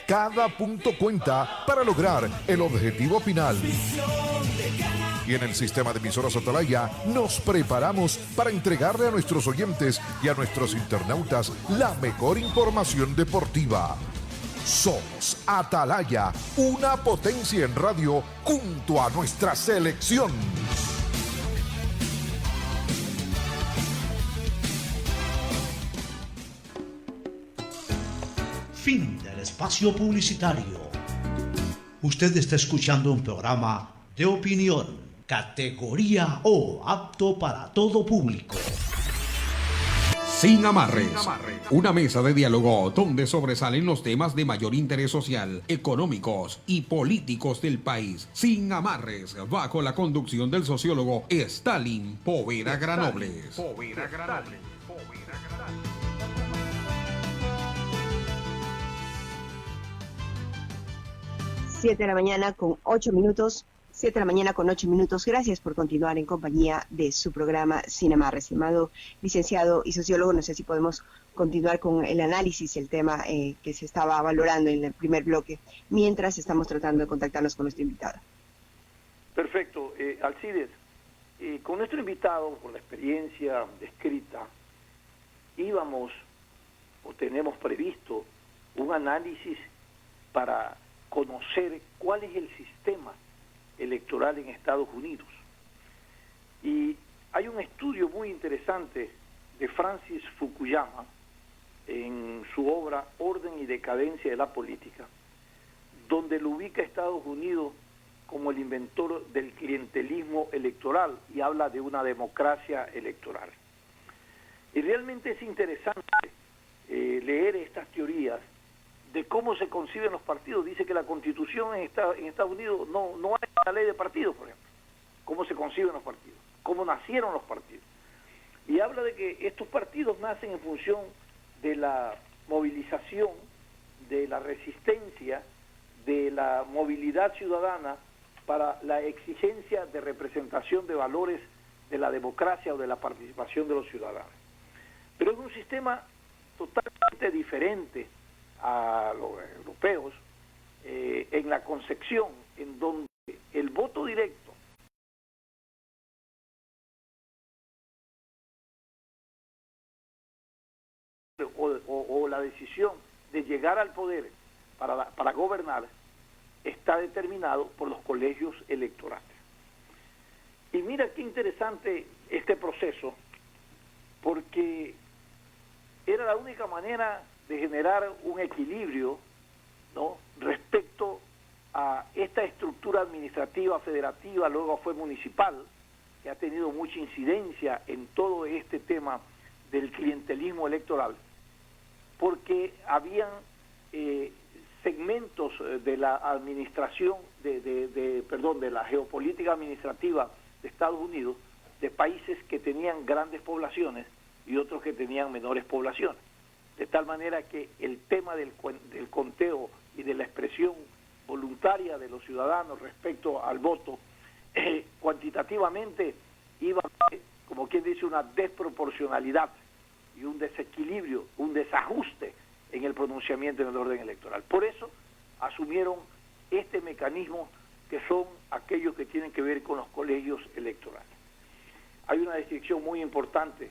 Cada punto cuenta para lograr el objetivo final. Y en el sistema de emisoras Atalaya nos preparamos para entregarle a nuestros oyentes y a nuestros internautas la mejor información deportiva. Somos Atalaya, una potencia en radio junto a nuestra selección. Fin del espacio publicitario. Usted está escuchando un programa de opinión, categoría O, apto para todo público. Sin amarres, una mesa de diálogo donde sobresalen los temas de mayor interés social, económicos y políticos del país. Sin amarres, bajo la conducción del sociólogo Stalin Poveda Granobles. 7 de la mañana con 8 minutos. 7 de la mañana con 8 minutos. Gracias por continuar en compañía de su programa Sin Amarres. Estimado licenciado y sociólogo, no sé si podemos continuar con el análisis, el tema que se estaba valorando en el primer bloque, mientras estamos tratando de contactarnos con nuestro invitado. Perfecto. Alcides, con nuestro invitado, por la experiencia descrita, íbamos o tenemos previsto un análisis para conocer cuál es el sistema electoral en Estados Unidos. Y hay un estudio muy interesante de Francis Fukuyama en su obra Orden y Decadencia de la Política, donde lo ubica a Estados Unidos como el inventor del clientelismo electoral y habla de una democracia electoral. Y realmente es interesante leer estas teorías de cómo se conciben los partidos. Dice que la Constitución en Estados Unidos no hay una ley de partidos, por ejemplo. Cómo se conciben los partidos, cómo nacieron los partidos. Y habla de que estos partidos nacen en función de la movilización, de la resistencia, de la movilidad ciudadana para la exigencia de representación de valores de la democracia o de la participación de los ciudadanos. Pero es un sistema totalmente diferente a los europeos en la concepción en donde el voto directo o la decisión de llegar al poder para gobernar está determinado por los colegios electorales. Y mira qué interesante este proceso, porque era la única manera de generar un equilibrio, ¿no?, respecto a esta estructura administrativa federativa, luego fue municipal, que ha tenido mucha incidencia en todo este tema del clientelismo electoral, porque habían segmentos de la administración, de la geopolítica administrativa de Estados Unidos, de países que tenían grandes poblaciones y otros que tenían menores poblaciones. De tal manera que el tema del conteo y de la expresión voluntaria de los ciudadanos respecto al voto cuantitativamente iba a haber, como quien dice, una desproporcionalidad y un desequilibrio, un desajuste en el pronunciamiento en el orden electoral. Por eso asumieron este mecanismo, que son aquellos que tienen que ver con los colegios electorales. Hay una descripción muy importante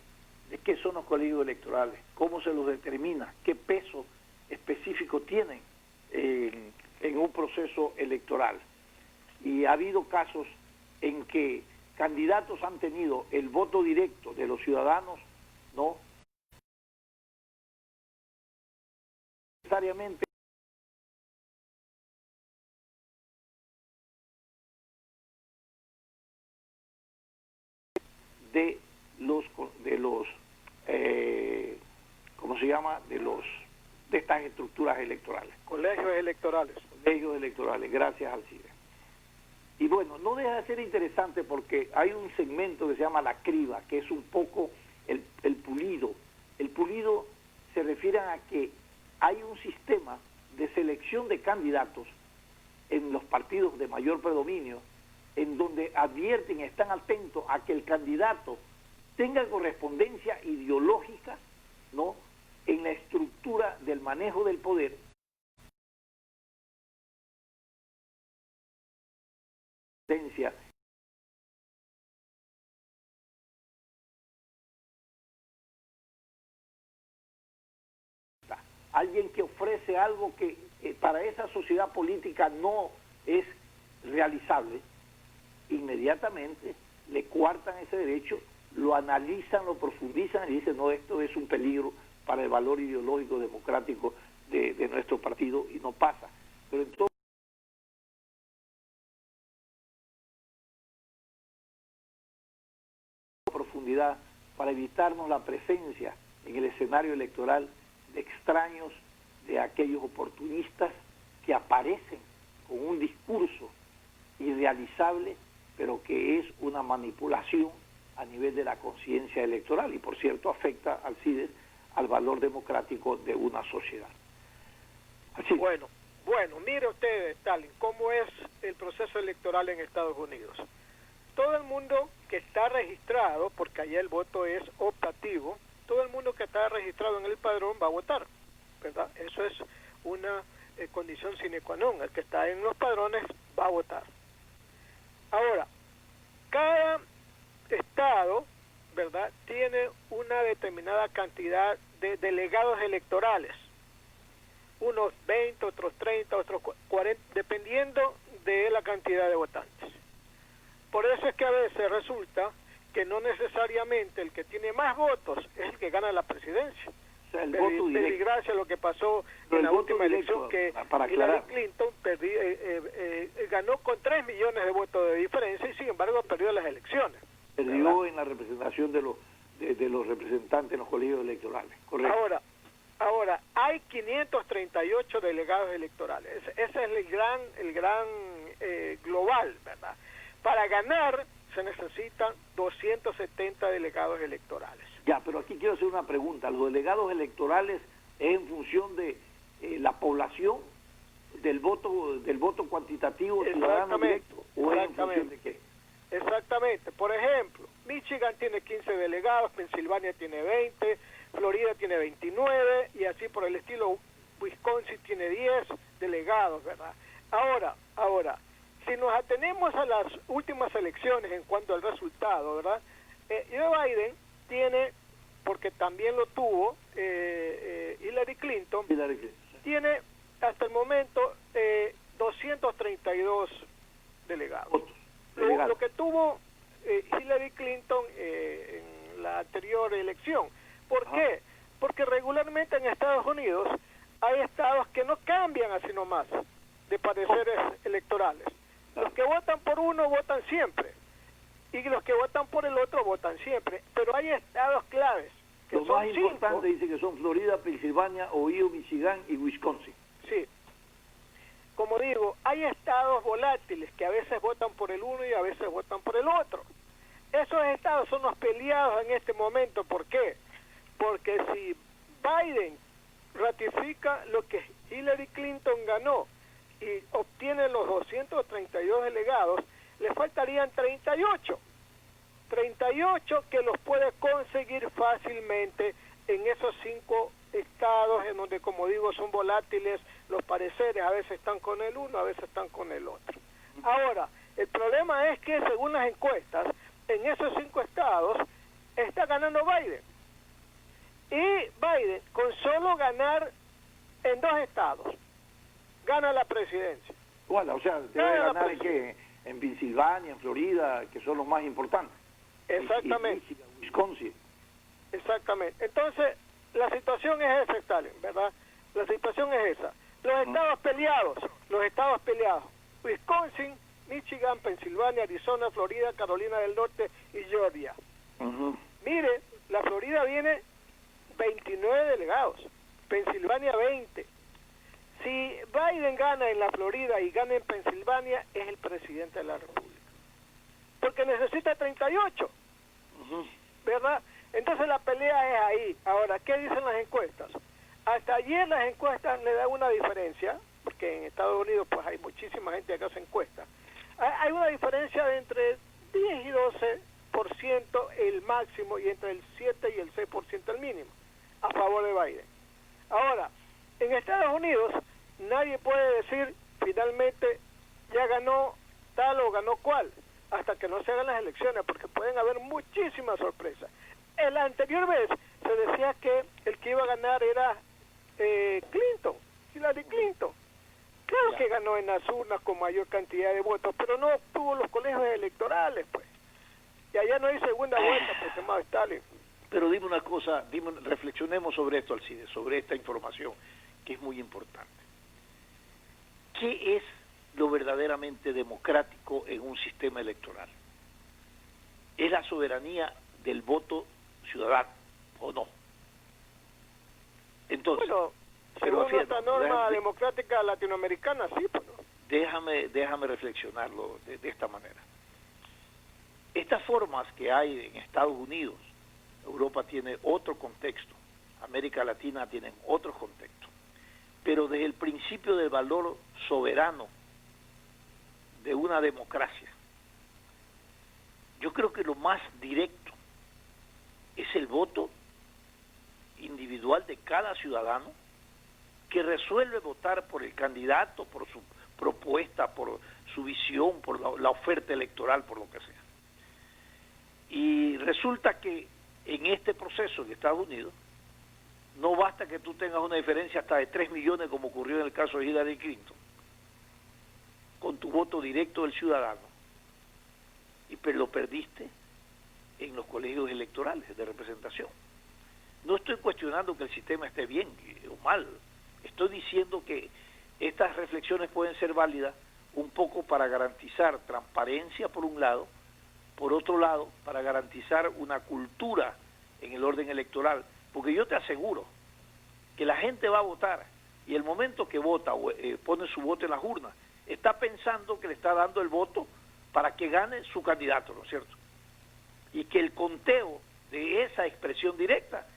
de qué son los colegios electorales, cómo se los determina, qué peso específico tienen en un proceso electoral. Y ha habido casos en que candidatos han tenido el voto directo de los ciudadanos, ¿no? Necesariamente de estas estructuras electorales. Colegios electorales. Colegios electorales, gracias, Alcides. Y bueno, no deja de ser interesante porque hay un segmento que se llama la criba, que es un poco el pulido. El pulido se refiere a que hay un sistema de selección de candidatos en los partidos de mayor predominio, en donde advierten, están atentos a que el candidato tenga correspondencia ideológica, ¿no?, en la estructura del manejo del poder. Alguien que ofrece algo que para esa sociedad política no es realizable, inmediatamente le coartan ese derecho, lo analizan, lo profundizan y dicen, no, esto es un peligro para el valor ideológico democrático de nuestro partido, y no pasa. Pero entonces profundidad para evitarnos la presencia en el escenario electoral de extraños, de aquellos oportunistas que aparecen con un discurso irrealizable, pero que es una manipulación a nivel de la conciencia electoral y, por cierto, afecta, Alcides, al valor democrático de una sociedad. Así. Bueno, mire usted, Stalin, cómo es el proceso electoral en Estados Unidos. Todo el mundo que está registrado, porque allá el voto es optativo, todo el mundo que está registrado en el padrón va a votar, ¿verdad? Eso es una condición sine qua non. El que está en los padrones va a votar. Ahora, cada estado, ¿verdad?, tiene una determinada cantidad de delegados electorales. Unos 20, otros 30, otros 40, dependiendo de la cantidad de votantes. Por eso es que a veces resulta que no necesariamente el que tiene más votos es el que gana la presidencia. O sea, el voto directo. Desgracia lo que pasó en la última elección, que Hillary Clinton ganó con 3 millones de votos de diferencia y sin embargo perdió las elecciones. Perdió, ¿verdad?, ¿verdad?, en la representación de los representantes en los colegios electorales. Correcto. Ahora hay 538 delegados electorales. Ese es el gran global, ¿verdad? Para ganar se necesitan 270 delegados electorales. Ya, pero aquí quiero hacer una pregunta. ¿Los delegados electorales es en función de la población, del voto cuantitativo ciudadano directo, o es en función de qué? Exactamente. Por ejemplo, Michigan tiene 15 delegados, Pensilvania tiene 20, Florida tiene 29 y así por el estilo. Wisconsin tiene 10 delegados, ¿verdad? Ahora, si nos atenemos a las últimas elecciones en cuanto al resultado, ¿verdad? Joe Biden tiene, porque también lo tuvo Hillary Clinton, tiene hasta el momento 232 delegados. Lo que tuvo Hillary Clinton en la anterior elección. ¿Por qué? Porque regularmente en Estados Unidos hay estados que no cambian así nomás de pareceres electorales. Los que votan por uno votan siempre y los que votan por el otro votan siempre, pero hay estados claves que los son más importantes, dice que son Florida, Pensilvania, Ohio, Michigan y Wisconsin. Sí. Como digo, hay estados volátiles que a veces votan por el uno y a veces votan por el otro. Esos estados son los peleados en este momento. ¿Por qué? Porque si Biden ratifica lo que Hillary Clinton ganó y obtiene los 232 delegados, le faltarían 38 que los puede conseguir fácilmente en esos 5 estados en donde, como digo, son volátiles los pareceres, a veces están con el uno, a veces están con el otro. Ahora, el problema es que según las encuestas, en esos 5 estados está ganando Biden. Y Biden, con solo ganar en 2 estados, gana la presidencia. Bueno, o sea, debe ganar en Pensilvania, en Florida, que son los más importantes. Exactamente. Y Wisconsin. Exactamente. Entonces, la situación es esa, Stalin, ¿verdad? La situación es esa. Los estados peleados. Wisconsin, Michigan, Pensilvania, Arizona, Florida, Carolina del Norte y Georgia. Mire, la Florida viene 29 delegados, Pensilvania 20. Si Biden gana en la Florida y gana en Pensilvania, es el presidente de la República. Porque necesita 38, ¿verdad? Entonces la pelea es ahí. Ahora, ¿qué dicen las encuestas? Hasta ayer las encuestas le dan una diferencia, porque en Estados Unidos pues hay muchísima gente que hace encuestas. Hay una diferencia de entre 10 y 12% el máximo y entre el 7 y el 6% el mínimo a favor de Biden. Ahora, en Estados Unidos nadie puede decir finalmente ya ganó tal o ganó cual hasta que no se hagan las elecciones, porque pueden haber muchísimas sorpresas. En la anterior vez se decía que el que iba a ganar era Hillary Clinton. Claro que ganó en las urnas con mayor cantidad de votos, pero no obtuvo los colegios electorales, pues. Y allá no hay segunda vuelta, pues, estimado Stalin. Pero dime una cosa, reflexionemos sobre esto, Alcides, sobre esta información, que es muy importante. ¿Qué es lo verdaderamente democrático en un sistema electoral? ¿Es la soberanía del voto ciudadano o no? Entonces, bueno, según nuestra norma democrática latinoamericana, sí, pues no. Déjame reflexionarlo de esta manera. Estas formas que hay en Estados Unidos, Europa tiene otro contexto, América Latina tiene otro contexto, pero desde el principio del valor soberano de una democracia, yo creo que lo más directo es el voto individual de cada ciudadano que resuelve votar por el candidato, por su propuesta, por su visión, por la oferta electoral, por lo que sea. Y resulta que en este proceso en Estados Unidos no basta que tú tengas una diferencia hasta de 3 millones como ocurrió en el caso de Hillary Clinton con tu voto directo del ciudadano, y lo perdiste en los colegios electorales de representación. No estoy cuestionando que el sistema esté bien o mal, estoy diciendo que estas reflexiones pueden ser válidas un poco para garantizar transparencia por un lado, por otro lado, para garantizar una cultura en el orden electoral, porque yo te aseguro que la gente va a votar y el momento que vota o pone su voto en las urnas, está pensando que le está dando el voto para que gane su candidato, ¿no es cierto? Y que el conteo de esa expresión directa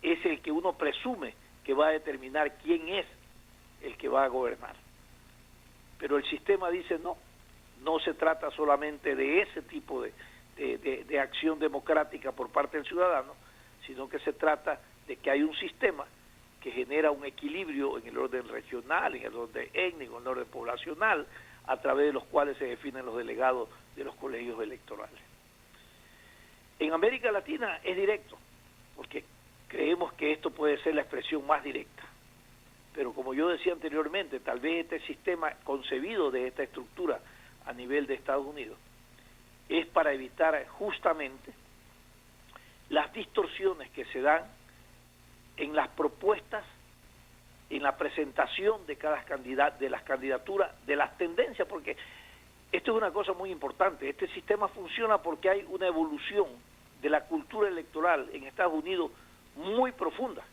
es el que uno presume que va a determinar quién es el que va a gobernar. Pero el sistema dice no se trata solamente de ese tipo de acción democrática por parte del ciudadano, sino que se trata de que hay un sistema que genera un equilibrio en el orden regional, en el orden étnico, en el orden poblacional, a través de los cuales se definen los delegados de los colegios electorales. En América Latina es directo, porque creemos que esto puede ser la expresión más directa. Pero como yo decía anteriormente, tal vez este sistema concebido de esta estructura a nivel de Estados Unidos es para evitar justamente las distorsiones que se dan en las propuestas, en la presentación de cada candidato, de las candidaturas, de las tendencias, porque esto es una cosa muy importante. Este sistema funciona porque hay una evolución de la cultura electoral en Estados Unidos muy profunda,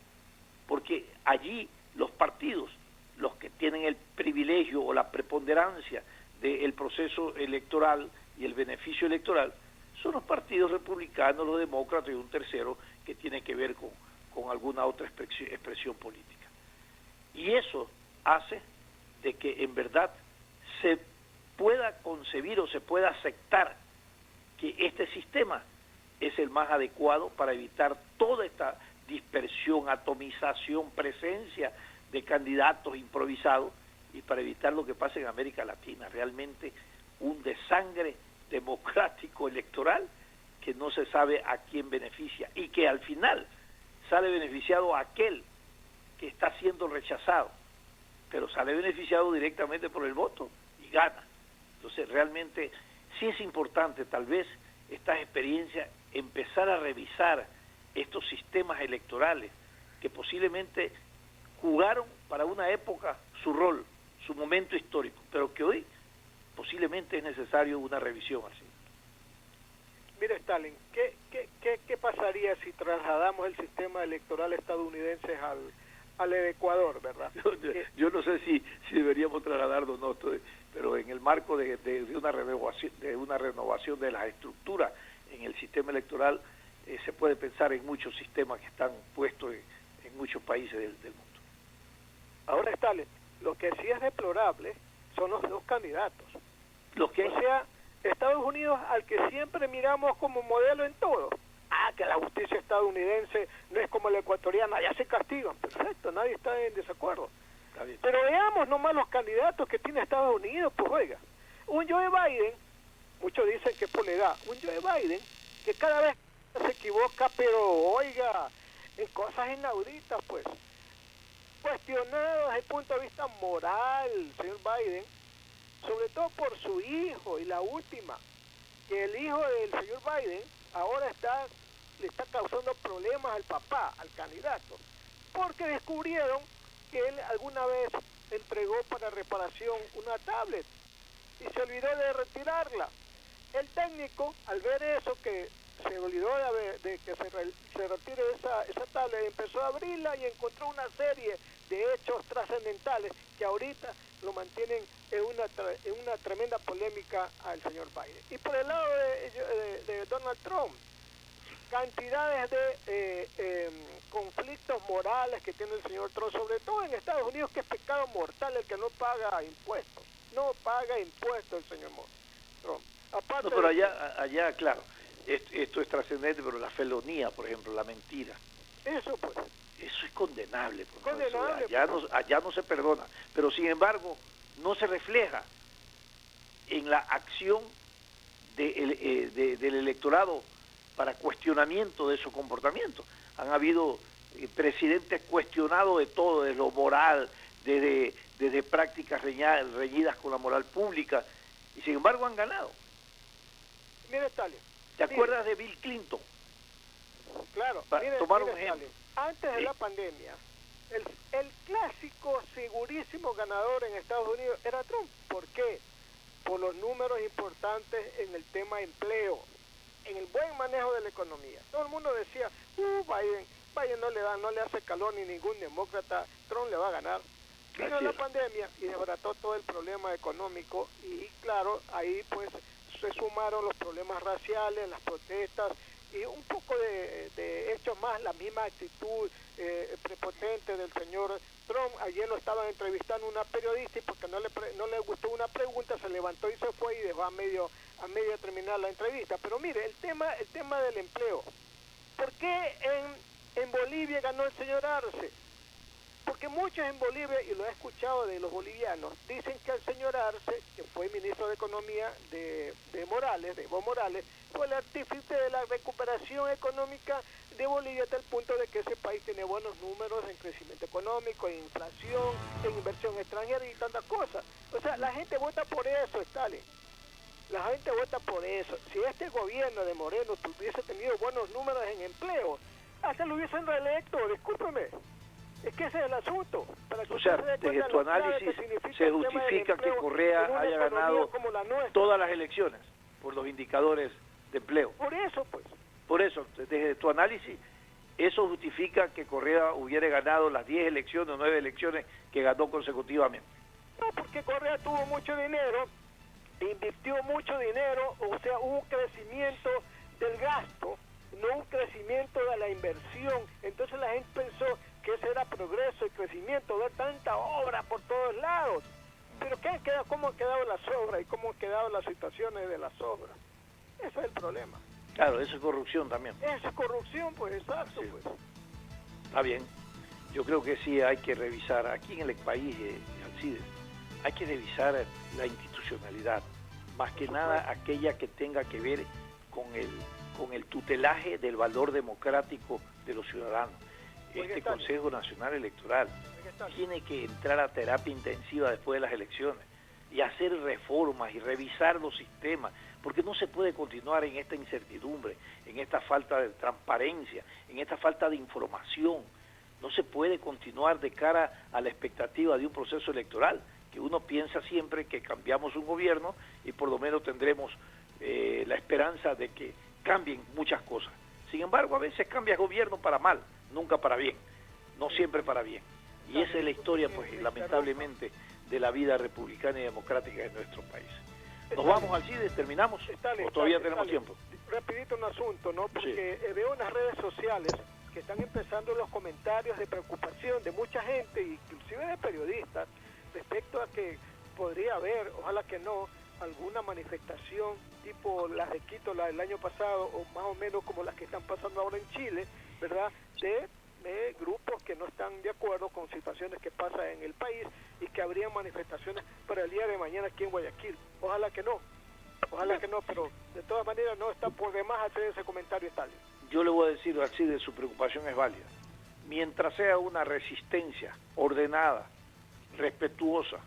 porque allí los partidos, los que tienen el privilegio o la preponderancia del proceso electoral y el beneficio electoral, son los partidos republicanos, los demócratas y un tercero que tiene que ver con alguna otra expresión política. Y eso hace de que en verdad se pueda concebir o se pueda aceptar que este sistema es el más adecuado para evitar toda esta dispersión, atomización, presencia de candidatos improvisados y para evitar lo que pasa en América Latina, realmente un desangre democrático electoral que no se sabe a quién beneficia y que al final sale beneficiado aquel que está siendo rechazado, pero sale beneficiado directamente por el voto y gana. Entonces realmente sí es importante tal vez estas experiencias empezar a revisar estos sistemas electorales que posiblemente jugaron para una época su rol, su momento histórico, pero que hoy posiblemente es necesario una revisión así. Mire, Stalin, ¿qué pasaría si trasladamos el sistema electoral estadounidense al Ecuador, verdad? Yo no sé si deberíamos trasladarlo o no, pero en el marco de una renovación de las estructuras en el sistema electoral se puede pensar en muchos sistemas que están puestos en muchos países del mundo. Ahora, Stalin, lo que sí es deplorable son los dos candidatos. O sea, Estados Unidos, al que siempre miramos como modelo en todo. Que la justicia estadounidense no es como la ecuatoriana, ya se castigan. Perfecto, nadie está en desacuerdo. Pero veamos nomás los candidatos que tiene Estados Unidos, pues oiga. Un Joe Biden, muchos dicen que por la edad, un Joe Biden que cada vez se equivoca, pero oiga, en cosas inauditas, pues. Cuestionado desde el punto de vista moral, señor Biden, sobre todo por su hijo, y la última, que el hijo del señor Biden ahora le está causando problemas al papá, al candidato, porque descubrieron que él alguna vez entregó para reparación una tablet y se olvidó de retirarla. El técnico, al ver eso, que se olvidó de que se retire esa tablet, empezó a abrirla y encontró una serie de hechos trascendentales que ahorita lo mantienen en una tremenda polémica al señor Biden. Y por el lado de Donald Trump, cantidades de conflictos morales que tiene el señor Trump, sobre todo en Estados Unidos, que es pecado mortal el que no paga impuestos. No paga impuestos el señor Trump. Aparte pero allá, claro, esto es trascendente, pero la felonía, por ejemplo, la mentira. Eso pues. Eso es condenable. Condenable. Allá no se perdona, pero sin embargo no se refleja en la acción del electorado para cuestionamiento de su comportamiento. Han habido presidentes cuestionados de todo, de lo moral, desde prácticas reñidas con la moral pública, y sin embargo han ganado. Mire, Stalin. ¿Te acuerdas de Bill Clinton? Claro. Para tomar un ejemplo. Antes de la pandemia, el clásico segurísimo ganador en Estados Unidos era Trump. ¿Por qué? Por los números importantes en el tema empleo, en el buen manejo de la economía. Todo el mundo decía, Biden no le hace calor ni ningún demócrata, Trump le va a ganar. Vino la pandemia y desbarató todo el problema económico y claro, ahí pues se sumaron los problemas raciales, las protestas y un poco de hechos más, la misma actitud prepotente del señor Trump. Ayer lo estaban entrevistando una periodista y porque no le gustó una pregunta se levantó y se fue y dejó a medio terminar la entrevista. Pero mire, el tema del empleo. ¿Por qué en Bolivia ganó el señor Arce? Porque muchos en Bolivia, y lo he escuchado de los bolivianos, dicen que el señor Arce, que fue ministro de Economía de Evo Morales, fue el artífice de la recuperación económica de Bolivia hasta el punto de que ese país tiene buenos números en crecimiento económico, en inflación, en inversión extranjera y tantas cosas. O sea, la gente vota por eso, Stalin. La gente vota por eso. Si este gobierno de Moreno hubiese tenido buenos números en empleo, hasta lo hubiesen reelecto, discúlpeme. Es que ese es el asunto. O sea, desde tu análisis se justifica que Correa haya ganado todas las elecciones por los indicadores de empleo. Por eso, pues. Por eso, desde tu análisis, eso justifica que Correa hubiera ganado las 10 elecciones o 9 elecciones que ganó consecutivamente. No, porque Correa tuvo mucho dinero, invirtió mucho dinero, o sea, hubo un crecimiento del gasto, no un crecimiento de la inversión. Entonces la gente pensó que ese era progreso y crecimiento, ver tanta obra por todos lados. Pero cómo han quedado las obras y cómo han quedado las situaciones de las obras. Ese es el problema. Claro, eso es corrupción también. Esa es corrupción, pues, exacto, Sí. pues. Está bien. Yo creo que sí hay que revisar, aquí en el país, Alcides, hay que revisar la institucionalidad, más que nada aquella que tenga que ver con el tutelaje del valor democrático de los ciudadanos. Este Consejo Nacional Electoral tiene que entrar a terapia intensiva después de las elecciones y hacer reformas y revisar los sistemas, porque no se puede continuar en esta incertidumbre, en esta falta de transparencia, en esta falta de información. No se puede continuar de cara a la expectativa de un proceso electoral, que uno piensa siempre que cambiamos un gobierno y por lo menos tendremos la esperanza de que cambien muchas cosas. Sin embargo, a veces cambia gobierno para mal, nunca para bien, no siempre para bien. Y esa es la historia, pues, lamentablemente, de la vida republicana y democrática de nuestro país. ¿Nos vamos, Alcides? ¿Terminamos? ¿O todavía tenemos tiempo? Rapidito un asunto, ¿no? Porque veo en las redes sociales que están empezando los comentarios de preocupación de mucha gente, inclusive de periodistas, respecto a que podría haber, ojalá que no, alguna manifestación tipo las de Quito, la del año pasado, o más o menos como las que están pasando ahora en Chile, ¿verdad?, de grupos que no están de acuerdo con situaciones que pasan en el país y que habrían manifestaciones para el día de mañana aquí en Guayaquil. Ojalá que no, pero de todas maneras no está por demás hacer ese comentario, Stalin. Yo le voy a decir así, de su preocupación es válida. Mientras sea una resistencia ordenada, respetuosa,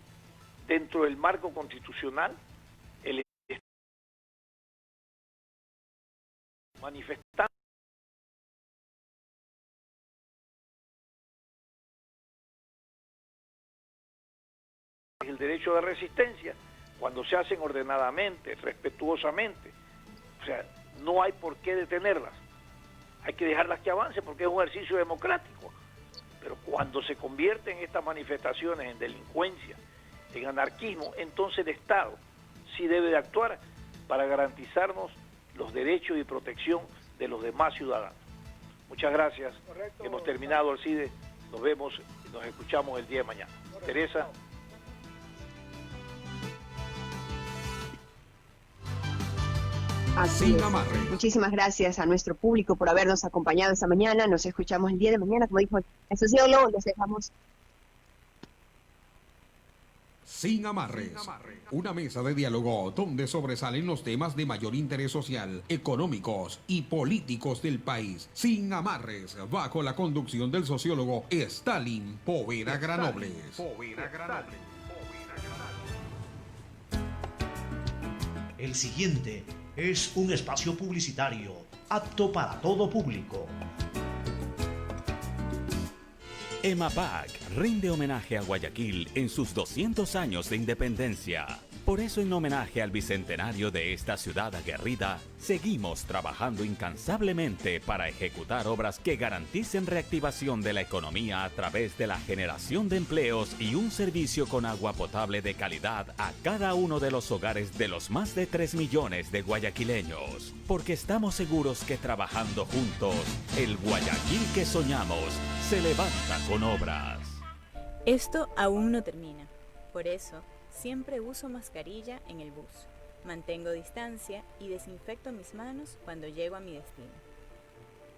dentro del marco constitucional, el manifestante el derecho de resistencia, cuando se hacen ordenadamente, respetuosamente, o sea, no hay por qué detenerlas, hay que dejarlas que avancen porque es un ejercicio democrático, pero cuando se convierten estas manifestaciones en delincuencia, en anarquismo, entonces el Estado sí debe de actuar para garantizarnos los derechos y protección de los demás ciudadanos. Muchas gracias. Correcto. Hemos terminado, Alcides. Nos vemos y nos escuchamos el día de mañana. Correcto. Teresa. Así es. Muchísimas gracias a nuestro público por habernos acompañado esta mañana. Nos escuchamos el día de mañana, como dijo el sociólogo, los dejamos. Sin amarres. Una mesa de diálogo donde sobresalen los temas de mayor interés social, económicos y políticos del país. Sin amarres, bajo la conducción del sociólogo Stalin Poveda Granobles. El siguiente es un espacio publicitario apto para todo público. EMAPAC rinde homenaje a Guayaquil en sus 200 años de independencia. Por eso, en homenaje al bicentenario de esta ciudad aguerrida, seguimos trabajando incansablemente para ejecutar obras que garanticen reactivación de la economía a través de la generación de empleos y un servicio con agua potable de calidad a cada uno de los hogares de los más de 3 millones de guayaquileños. Porque estamos seguros que trabajando juntos, el Guayaquil que soñamos se levanta con obras. Esto aún no termina. Por eso, siempre uso mascarilla en el bus, mantengo distancia y desinfecto mis manos cuando llego a mi destino.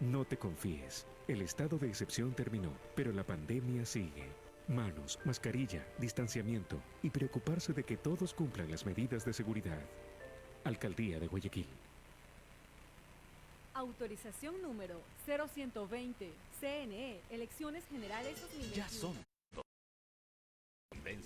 No te confíes, el estado de excepción terminó, pero la pandemia sigue. Manos, mascarilla, distanciamiento y preocuparse de que todos cumplan las medidas de seguridad. Alcaldía de Guayaquil. Autorización número 0120, CNE, Elecciones Generales 2021. Ya son